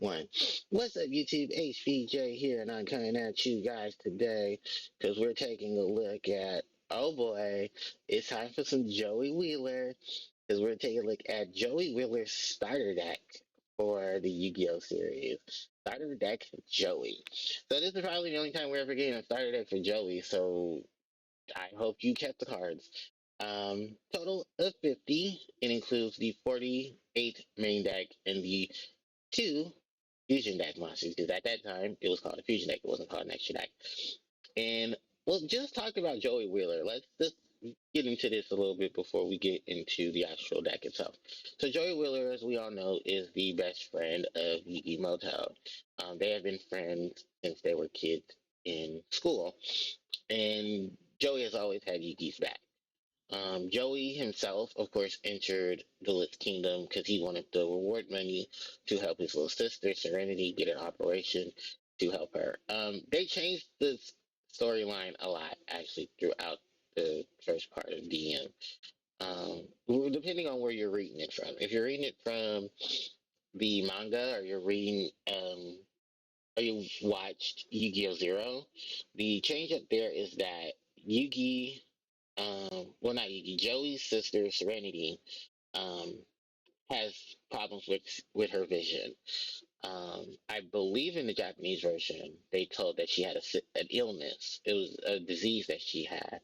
One. What's up, YouTube? HVJ here, and I'm coming at you guys today because we're taking a look at. Oh boy, it's time for some Joey Wheeler because we're taking a look at Joey Wheeler's starter deck for the Yu-Gi-Oh series. Starter deck Joey. So this is probably the only time we're ever getting a starter deck for Joey. So I hope you kept the cards. Total of 50. It includes the 48 main deck and the two fusion deck monsters, because at that time it was called a fusion deck, it wasn't called an extra deck. And we'll just talk about Joey Wheeler. Let's just get into this a little bit before we get into the actual deck itself. So Joey Wheeler, as we all know, is the best friend of Yugi Moto. They have been friends since they were kids in school, and Joey has always had Yugi's back. Joey himself, of course, entered Duelist Kingdom because he wanted the reward money to help his little sister, Serenity, get an operation to help her. They changed the storyline a lot, actually, throughout the first part of DM. Depending on where you're reading it from. If you're reading it from the manga, or you're reading, or you watched Yu-Gi-Oh! Zero, the change up there is that Yugi well, not Yugi, Joey's sister Serenity um, has problems with her vision. I believe in the Japanese version, they told that she had an illness. It was a disease that she had,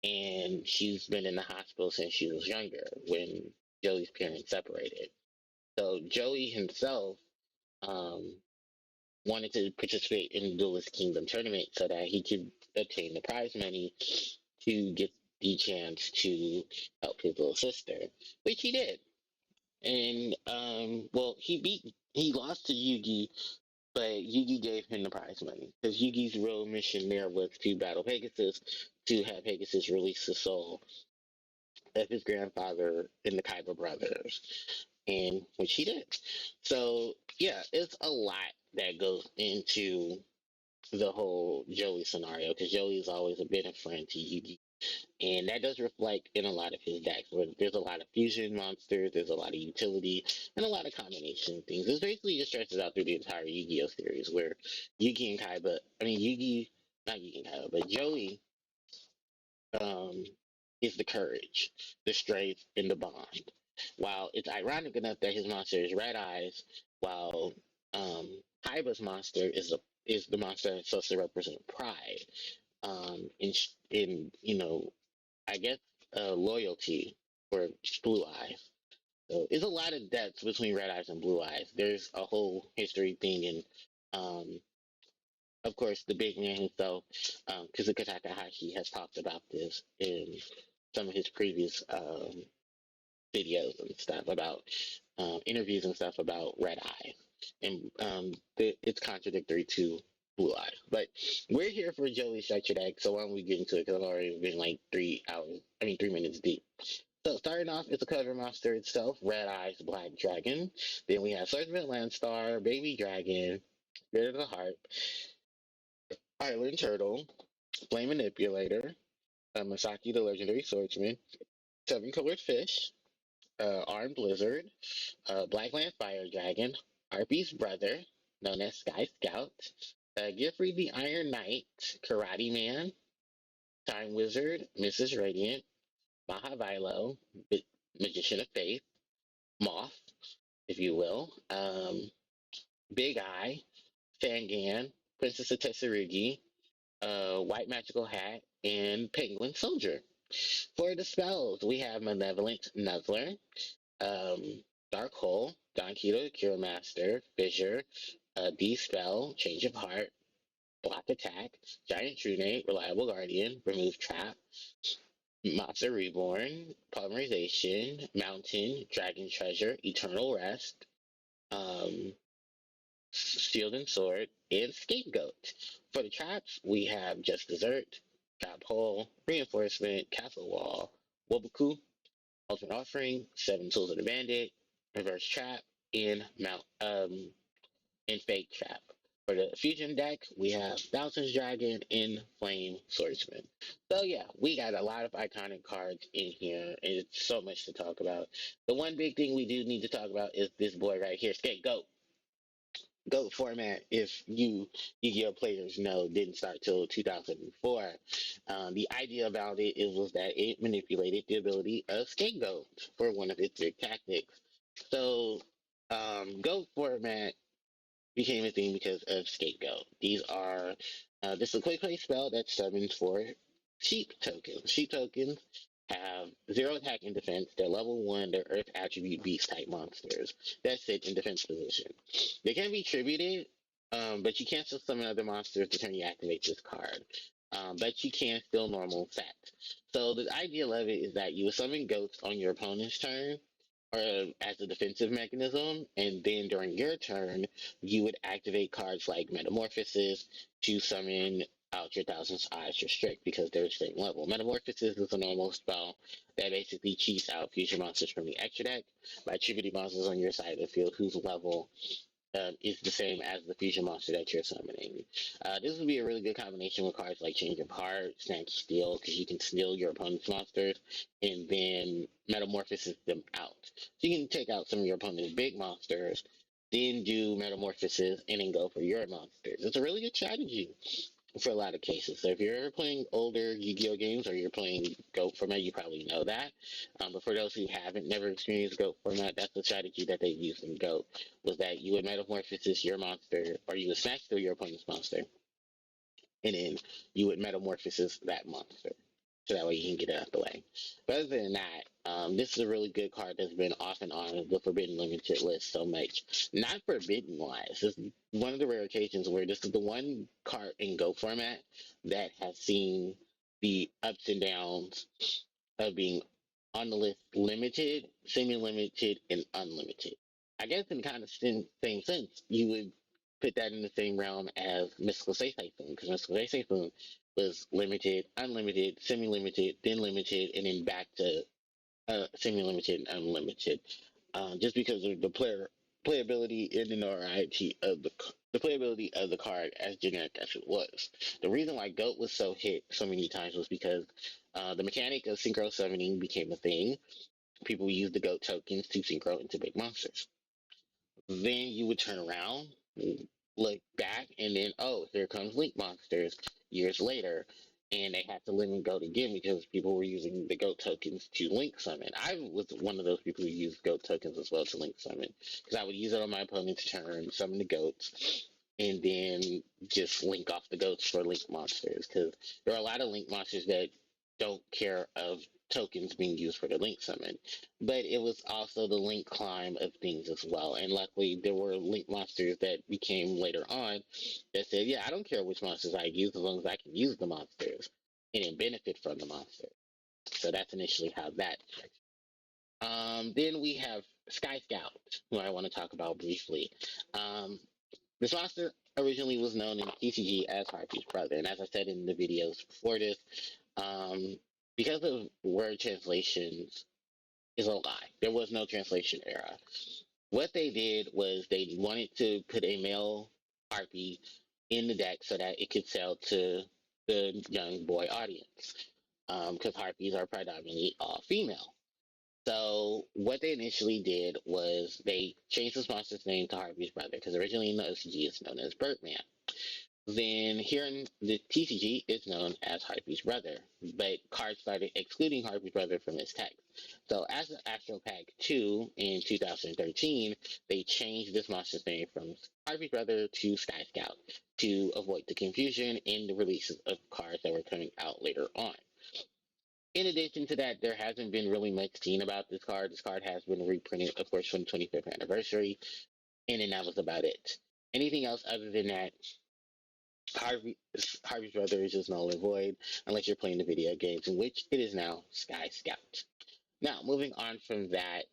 and she's been in the hospital since she was younger when Joey's parents separated. So Joey himself um, wanted to participate in the Duelist Kingdom tournament so that he could obtain the prize money to get the chance to help his little sister, which he did. And well, he lost to Yugi, but Yugi gave him the prize money because Yugi's real mission there was to battle Pegasus, to have Pegasus release the soul of his grandfather and the Kaiba brothers, and which he did. So yeah, it's a lot that goes into the whole Joey scenario because Joey's always been a friend to Yugi, and that does reflect in a lot of his decks. Where there's a lot of fusion monsters, there's a lot of utility, and a lot of combination things. This basically just stretches out through the entire Yu-Gi-Oh series, where Yugi and Kaiba, I mean Yugi, not Yugi and Kaiba, but Joey um, is the courage, the strength, and the bond. While it's ironic enough that his monster is Red Eyes, while Kaiba's monster is the monster that's supposed to represent pride. In I guess loyalty for Blue Eyes. So it's a lot of depth between Red Eyes and Blue Eyes. There's a whole history thing, and um, of course, the big man himself, Kazuka Takahashi, has talked about this in some of his previous videos and stuff about interviews and stuff about Red Eye, and it's contradictory to Blue Eye. But we're here for Joey Structured Egg, so why don't we get into it? Because I've already been like 3 hours, I mean 3 minutes deep. So starting off, it's a cover monster itself, Red Eyes Black Dragon. Then we have Swordsman Landstar, Baby Dragon, Spirit of the Heart, Island Turtle, Flame Manipulator, Masaki the Legendary Swordsman, Seven Colored Fish, Armed Blizzard, Blackland Fire Dragon, Harpie's brother, known as Sky Scout, Gifrey the Iron Knight, Karate Man, Time Wizard, Mrs. Radiant, Mahavilo, Magician of Faith, Moth, if you will, Big Eye, Fangan, Princess of Tetsurugi, White Magical Hat, and Penguin Soldier. For the spells, we have Malevolent Nuzzler, Dark Hole, Don Keto, Cure Master, Fissure, D-Spell, Change of Heart, Block Attack, Giant Trunate, Reliable Guardian, Remove Trap, Monster Reborn, Polymerization, Mountain, Dragon Treasure, Eternal Rest, um, Shield and Sword, and Scapegoat. For the traps, we have Just Dessert, Trap Hole, Reinforcement, Castle Wall, Wobaku, Ultimate Offering, Seven Tools of the Bandit, Reverse Trap, and and Fake Trap. For the fusion deck, we have Thousands Dragon and Flame Swordsman. So yeah, we got a lot of iconic cards in here, and it's so much to talk about. The one big thing we do need to talk about is this boy right here, Scapegoat. GOAT format, if you Yu-Gi-Oh players know, didn't start till 2004. The idea about it was that it manipulated the ability of Scapegoat for one of its big tactics. So, GOAT format became a thing because of Scapegoat. These are this is a quick play spell that summons for sheep tokens. Sheep tokens have zero attack and defense. They're level one. They're Earth attribute beast type monsters that sit in defense position. They can be tributed, but you can't still summon other monsters the turn you activate this card. But you can still normal set. So the idea of it is that you would summon ghosts on your opponent's turn, or as a defensive mechanism, and then during your turn, you would activate cards like Metamorphosis to summon out your Thousandth Eyes Restrict because they're the same level. Metamorphosis is a normal spell that basically cheats out future monsters from the extra deck by attributing monsters on your side of the field whose level is the same as the fusion monster that you're summoning. This would be a really good combination with cards like Change of Heart, Snatch Steal, because you can steal your opponent's monsters and then metamorphosis them out. So you can take out some of your opponent's big monsters, then do metamorphosis, and then go for your monsters. It's a really good strategy for a lot of cases. So if you're ever playing older Yu-Gi-Oh games or you're playing GOAT format, you probably know that. But for those who haven't never experienced GOAT format, that's the strategy that they used in GOAT, was that you would metamorphosis your monster, or you would snatch through your opponent's monster, and then you would metamorphosis that monster. So that way you can get it out the way. But other than that, this is a really good card that's been off and on the Forbidden Limited list so much. Not forbidden wise. This is one of the rare occasions where this is the one card in Go format that has seen the ups and downs of being on the list limited, semi limited, and unlimited. I guess in kind of same sense, you would put that in the same realm as Mystical Safe Typhoon, because Mystical Safe Typhoon was limited, unlimited, semi limited, then limited, and then back to semi limited and unlimited. Just because of the playability and the notoriety of the playability of the card as generic as it was. The reason why GOAT was so hit so many times was because the mechanic of synchro summoning became a thing. People used the GOAT tokens to synchro into big monsters. Then you would turn around, look back, and then, oh, here comes Link Monsters years later. And they had to live and goat again because people were using the goat tokens to link summon. I was one of those people who used goat tokens as well to link summon because I would use it on my opponent's turn, summon the goats, and then just link off the goats for link monsters because there are a lot of link monsters that don't care of tokens being used for the link summon. But it was also the link climb of things as well. And luckily, there were link monsters that became later on that said, yeah, I don't care which monsters I use as long as I can use the monsters and then benefit from the monster. So that's initially how that. Then we have Sky Scout, who I want to talk about briefly. Um, this monster originally was known in TCG as Harpie's brother, and as I said in the videos before this, um, because of word translations is a lie. There was no translation era. What they did was they wanted to put a male Harpie in the deck so that it could sell to the young boy audience, because Harpies are predominantly all female. So what they initially did was they changed this monster's name to Harpie's brother, because originally in the OCG it's known as Birdman. Then here in the TCG, it's known as Harpie's brother, but cards started excluding Harpie's brother from its text. So as of Astro Pack 2 in 2013, they changed this monster's name from Harpie's brother to Sky Scout to avoid the confusion in the releases of cards that were coming out later on. In addition to that, there hasn't been really much seen about this card. This card has been reprinted, of course, for the 25th anniversary, and then that was about it. Anything else other than that, Harvey Harvey's brother is just null and void unless you're playing the video games, in which it is now Sky Scout. Now, moving on from that,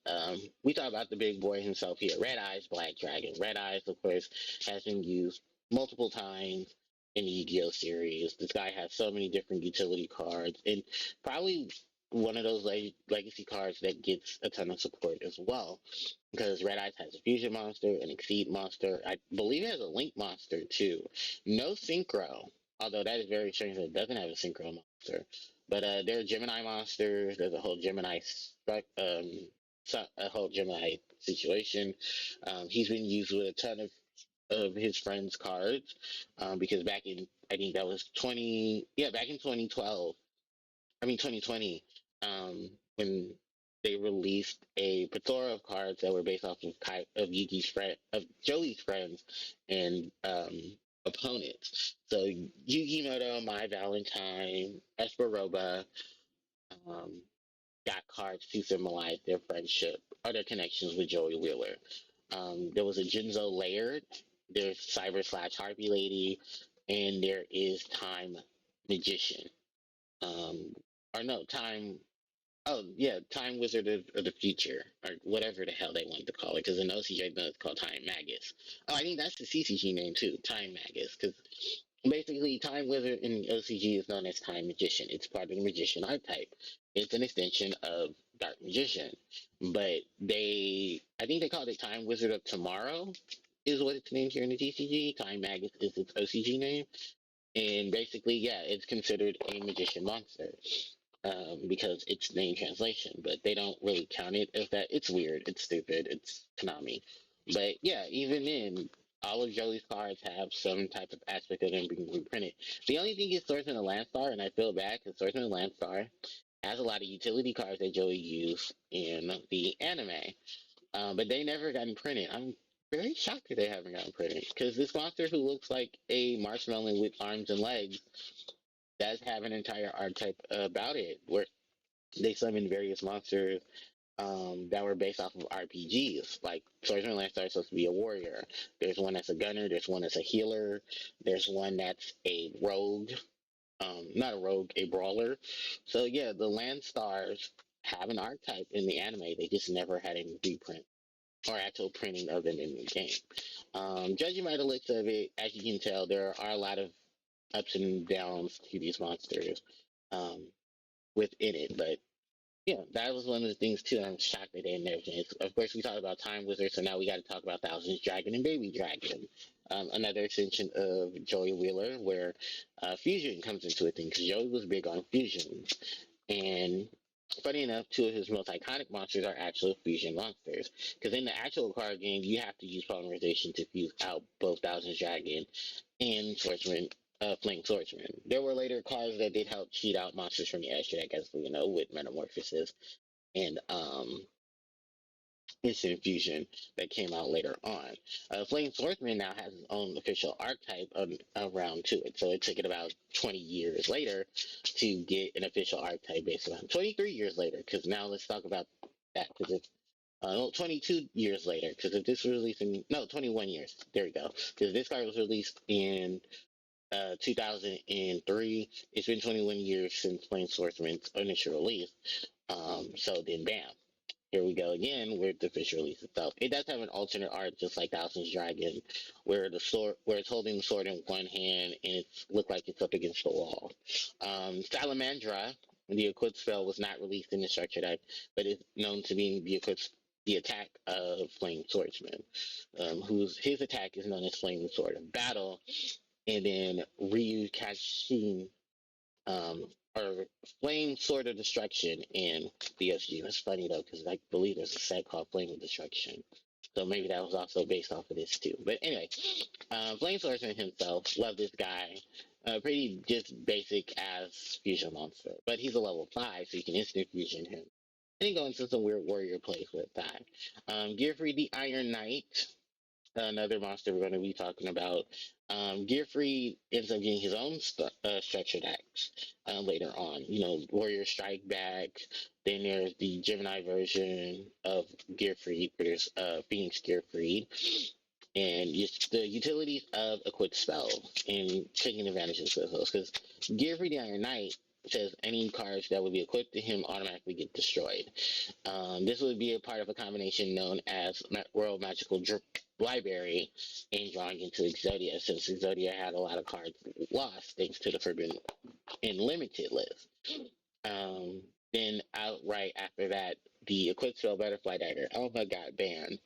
we talk about the big boy himself here, Red Eyes Black Dragon. Red Eyes, of course, has been used multiple times in the Yu-Gi-Oh series. This guy has so many different utility cards, and probably one of those legacy cards that gets a ton of support as well. Because Red Eyes has a fusion monster, an exceed monster. I believe it has a link monster too. No synchro, although that is very strange that it doesn't have a synchro monster. But there are Gemini monsters. There's a whole a whole Gemini situation. He's been used with a ton of of his friend's cards, because back in I think that was 20 yeah back in 2012 I mean 2020, when they released a plethora of cards that were based off of Yugi's friend of Joey's friends and opponents. So Yugimoto, My Valentine, Esperoba, um, got cards to symbolize their friendship or their connections with Joey Wheeler. There was a Jinzo Laird, there's Cyber slash Harpie Lady, and there is Time Magician. Um, or no, Time. Oh yeah, Time Wizard of the Future, or whatever the hell they wanted to call it, because in OCJ it's called Time Magus. Oh, I think that's the CCG name too, Time Magus, because basically Time Wizard in OCG is known as Time Magician. It's part of the Magician archetype. It's an extension of Dark Magician, but I think they called it Time Wizard of Tomorrow, is what it's named here in the TCG. Time Magus is its OCG name, and basically, yeah, it's considered a magician monster, because it's name translation, but they don't really count it as that. It's weird. It's stupid. It's Konami. But yeah, even then, all of Joey's cards have some type of aspect of them being reprinted. The only thing is Swordsman and Landstar, and I feel bad because Swordsman and Landstar has a lot of utility cards that Joey used in the anime, but they never gotten printed. I'm very shocked that they haven't gotten printed because this monster who looks like a marshmallow with arms and legs does have an entire archetype about it where they summon various monsters, that were based off of RPGs. Like Swordsman Landstar is supposed to be a warrior. There's one that's a gunner. There's one that's a healer. There's one that's a rogue. Not a rogue, a brawler. So yeah, the Landstars have an archetype in the anime. They just never had any reprint or actual printing of them in the game. Judging by the looks of it, as you can tell, there are a lot of ups and downs to these monsters, um, within it. But yeah, that was one of the things too. I'm shocked that they never changed. Of course, we talked about Time Wizard, so now we got to talk about Thousands Dragon and Baby Dragon. Another extension of Joey Wheeler, where fusion comes into a thing because Joey was big on fusion. And funny enough, two of his most iconic monsters are actual fusion monsters. Because in the actual card game, you have to use polymerization to fuse out both Thousand Dragon and Swordsman, Flame Swordsman. There were later cards that did help cheat out monsters from the extra deck, as we know, with Metamorphosis and Instant Fusion that came out later on. Flame Swordsman now has its own official archetype around to it, so it took it about 20 years later to get an official archetype based on 23 years later. Because now let's talk about that. Because it's 22 years later. Because if this was released in 21 years, there we go. Because this card was released in 2003. It's been 21 years since Flame Swordsman's initial release. So then, bam, here we go again with the official release itself. It does have an alternate art, just like Thousands Dragon, where it's holding the sword in one hand and it's looked like it's up against the wall. Salamandra, the equip spell, was not released in the structure deck, but is known to be the attack of Flame Swordsman, whose his attack is known as Flame Sword of Battle, and then Ryu Kashin, um, or Flame Sword of Destruction in BSG. It's funny though, because I believe there's a set called Flame of Destruction. So maybe that was also based off of this too. But anyway, Flame Swordsman himself, love this guy. Pretty just basic as fusion monster, but he's a level 5, so you can instant fusion him. And he go into some weird warrior plays with that. Gearfree the Iron Knight, another monster we're going to be talking about. Gearfree ends up getting his own structured acts later on. You know, Warrior Strike Back. Then there's the Gemini version of Gearfree, where there's Phoenix Gearfree. And the utilities of a quick spell and taking advantage of spells. Because Gearfree the Iron Knight says any cards that would be equipped to him automatically get destroyed. This would be a part of a combination known as World Magical Library and drawing into Exodia, since Exodia had a lot of cards lost thanks to the Forbidden and Limited list. Um, then outright after that, the Equipped Spell Butterfly Dagger Alpha got banned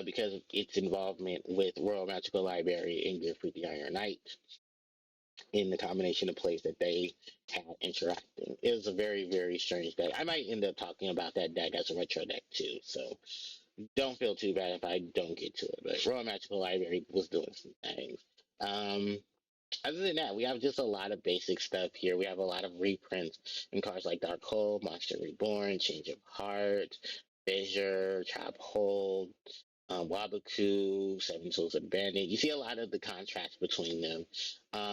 because of its involvement with World Magical Library and Gift the Iron Knight in the combination of plays that they had interacting. It was a very, very strange deck. I might end up talking about that deck as a retro deck too. So Don't feel too bad if I don't get to it, but Royal Magical Library was doing some things. Um, Other than that, we have just a lot of basic stuff here. We have a lot of reprints in cards like Dark Hole, Monster Reborn, Change of Heart, Fissure, Chop Hold, Wabaku, Seven Souls of Bandit. You see a lot of the contrast between them.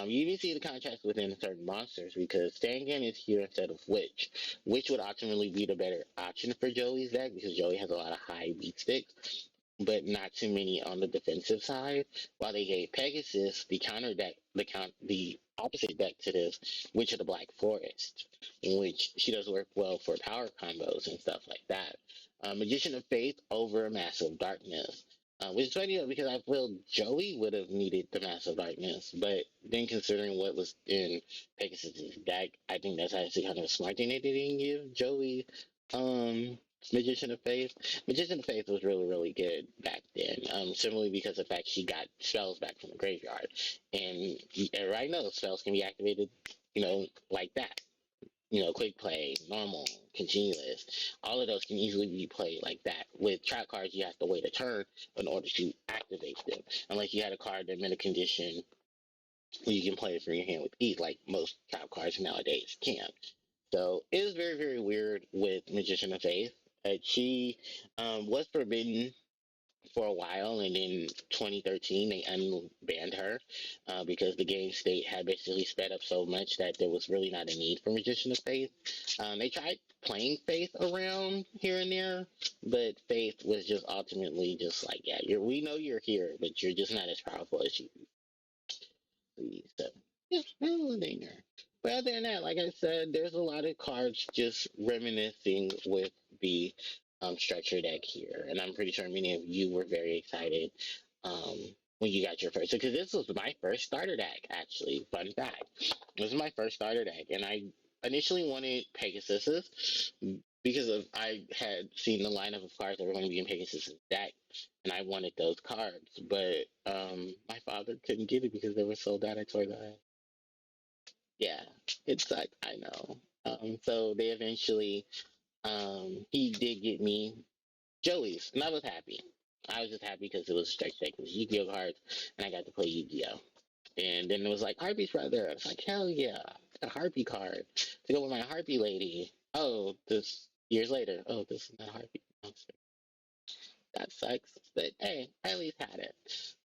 You even see the contrast within certain monsters because Stangan is here instead of Witch. Witch would ultimately be the better option for Joey's deck because Joey has a lot of high beat sticks, but not too many on the defensive side. While they gave Pegasus the counter deck, the opposite deck to this, Witch of the Black Forest, in which she does work well for power combos and stuff like that. Magician of Faith over Massive Darkness. Which is funny though, because I feel Joey would have needed the Massive Darkness, but then considering what was in Pegasus' deck, I think that's actually kind of a smart thing they didn't give Joey um, Magician of Faith. Magician of Faith was really, really good back then. Similarly because of the fact she got spells back from the graveyard. And everybody knows spells can be activated, like that. Quick play, normal, continuous. All of those can easily be played like that. With trap cards, you have to wait a turn in order to activate them. Unless you had a card that meant a condition where you can play it from your hand with ease, like most trap cards nowadays can. So it was very, very weird with Magician of Faith. She was forbidden for a while, and in 2013 they unbanned her because the game state had basically sped up so much that there was really not a need for Magician of Faith. They tried playing Faith around here and there, but Faith was just ultimately just like, yeah, we know you're here, but you're just not as powerful as you be. So yeah, they there. But other than that, like I said, there's a lot of cards just reminiscing with the structure deck here, and I'm pretty sure many of you were very excited um, when you got your first. Because this was my first starter deck, actually. Fun fact: this was my first starter deck, and I initially wanted Pegasus's because of I had seen the lineup of cards that were going to be in Pegasus's deck, and I wanted those cards, but my father couldn't get it because they were sold out at Toys R Us. Yeah, it sucked. I know. So they eventually, he did get me Joey's, and I was happy. I was just happy because it was a stretch deck with Yu-Gi-Oh cards, and I got to play Yu-Gi-Oh. And then it was like Harpie's right there. I was like, hell yeah, a Harpie card to go with my Harpie lady. Oh, this years later. Oh, this is not Harpie. Oh, that sucks. But hey, I at least had it.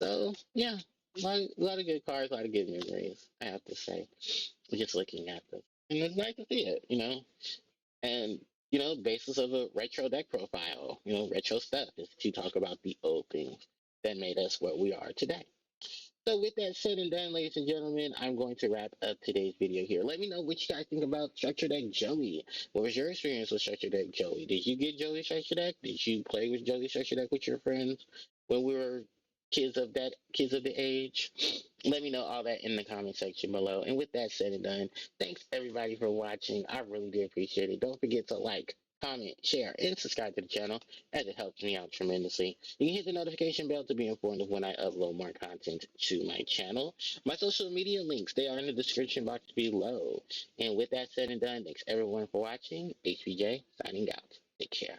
So yeah, a lot of good cards, a lot of good memories. I have to say, just looking at them, and it's nice to see it. And basis of a retro deck profile. Retro stuff is to talk about the old things that made us what we are today. So with that said and done, ladies and gentlemen, I'm going to wrap up today's video here. Let me know what you guys think about Structure Deck Joey. What was your experience with Structure Deck Joey? Did you get Joey Structure Deck? Did you play with Joey Structure Deck with your friends when we were kids of the age? Let me know all that in the comment section below. And with that said and done, thanks everybody for watching. I really do appreciate it. Don't forget to like, comment, share, and subscribe to the channel as it helps me out tremendously. You can hit the notification bell to be informed of when I upload more content to my channel. My social media links, they are in the description box below. And with that said and done, thanks everyone for watching. HBJ signing out. Take care.